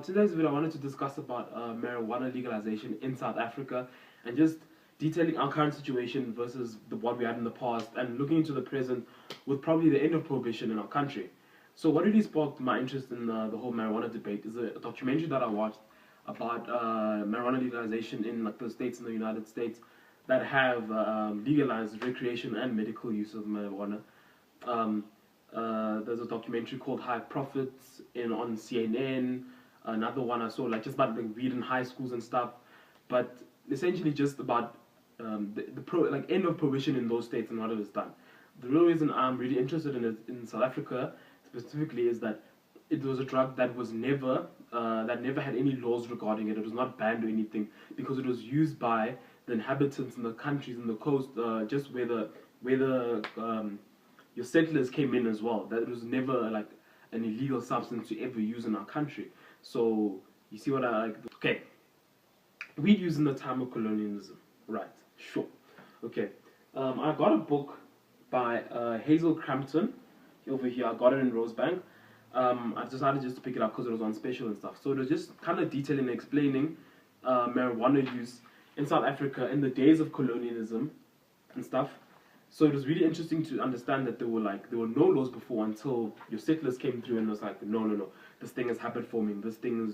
Today's video, I wanted to discuss about marijuana legalization in South Africa and just detailing our current situation versus what we had in the past and looking into the present with probably the end of prohibition in our country. So what really sparked my interest in the whole marijuana debate is a documentary that I watched about marijuana legalization in the states in the United States that have legalized recreation and medical use of marijuana. Um, there's a documentary called High Profits on CNN. Another one I saw just about weed in high schools and stuff, but essentially just about the end of prohibition in those states and what it has done. The real reason I'm really interested in it in South Africa specifically is that it was a drug that was never had any laws regarding it. It was not banned or anything because it was used by the inhabitants in the countries in the coast, just where your settlers came in as well. That it was never like an illegal substance to ever use in our country. So you see what I like? Okay, weed used in the time of colonialism, right? Sure. Okay, I got a book by Hazel Crampton over here. I got it in Rosebank. I decided just to pick it up because it was on special and stuff. So it was just kind of detailing and explaining marijuana use in South Africa in the days of colonialism and stuff. So it was really interesting to understand that there were no laws before until your settlers came through and was like, no, this thing is habit forming. This thing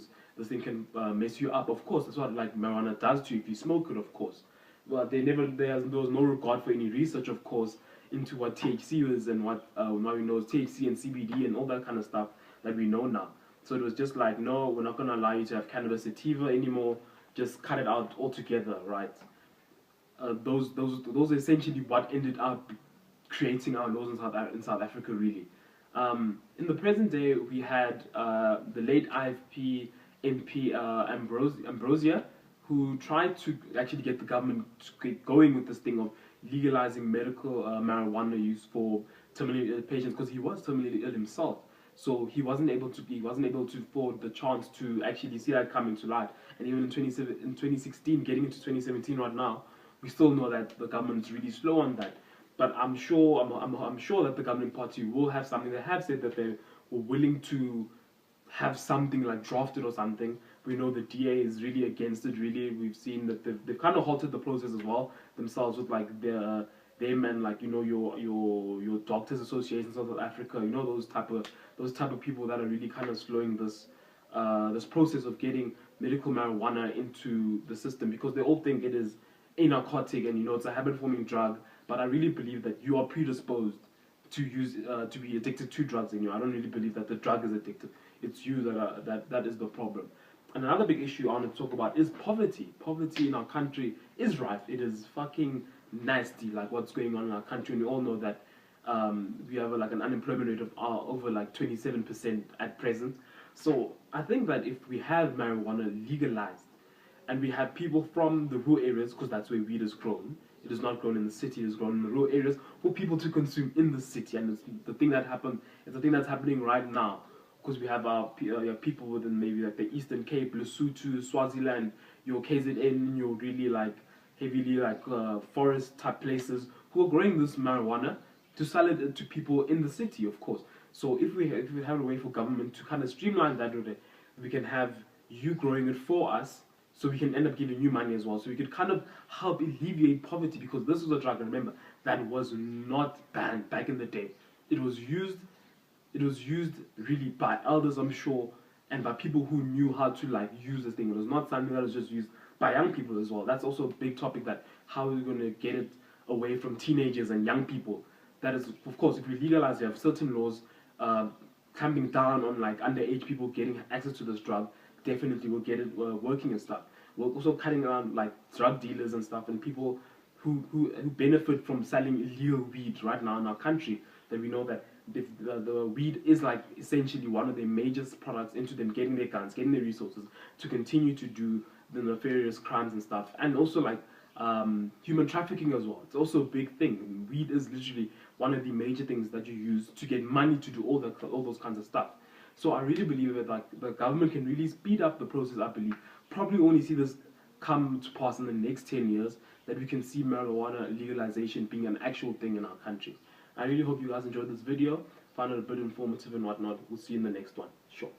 can mess you up. Of course, that's what marijuana does to you if you smoke it. Of course, well, there was no regard for any research, of course, into what THC is and what now we know is THC and CBD and all that kind of stuff that we know now. So it was just like, no, we're not going to allow you to have cannabis sativa anymore. Just cut it out altogether, right? Those are essentially what ended up creating our laws in South Africa, really. In the present day, we had the late IFP MP Ambrosia, who tried to actually get the government to get going with this thing of legalizing medical marijuana use for terminally ill patients, because he was terminally ill himself. So he wasn't able to afford the chance to actually see that coming to light. And even in 2016, getting into 2017 right now, we still know that the government's really slow on that. But I'm sure that the governing party will have something. They have said that they were willing to have something like drafted or something. We know the DA is really against it. Really, we've seen that they've kind of halted the process as well themselves with them and your doctors associations of South Africa. Those type of people that are really kind of slowing this process of getting medical marijuana into the system, because they all think it is a narcotic and it's a habit forming drug. But I really believe that you are predisposed to be addicted to drugs in you. I don't really believe that the drug is addictive. It's you that is the problem. And another big issue I want to talk about is poverty. Poverty in our country is rife. It is fucking nasty, like what's going on in our country. And we all know that we have an unemployment rate of over 27% at present. So I think that if we have marijuana legalized and we have people from the rural areas, because that's where weed is grown, it is not grown in the city, it is grown in the rural areas for people to consume in the city. And it's the thing that happened. It's the thing that's happening right now, because we have our people within maybe the Eastern Cape, Lesotho, Swaziland, your KZN, your really heavily forest type places who are growing this marijuana to sell it to people in the city, of course. So if we have a way for government to kind of streamline that, we can have you growing it for us, so we can end up giving you money as well. So we could kind of help alleviate poverty, because this was a drug, remember, that was not banned back in the day. It was used really by elders, I'm sure, and by people who knew how to use this thing. It was not something that was just used by young people as well. That's also a big topic, that how are we going to get it away from teenagers and young people. That is, of course, if we legalize, you have certain laws clamping down on underage people getting access to this drug. Definitely will get it working and stuff. We're also cutting around drug dealers and stuff, and people who benefit from selling illegal weed right now in our country. That we know that the weed is essentially one of their major products into them getting their guns, getting their resources to continue to do the nefarious crimes and stuff. And also human trafficking as well. It's also a big thing. Weed is literally one of the major things that you use to get money to do all those kinds of stuff. So I really believe that the government can really speed up the process. I believe probably only see this come to pass in the next 10 years, that we can see marijuana legalization being an actual thing in our country. I really hope you guys enjoyed this video, found it a bit informative and whatnot. We'll see you in the next one. Sure.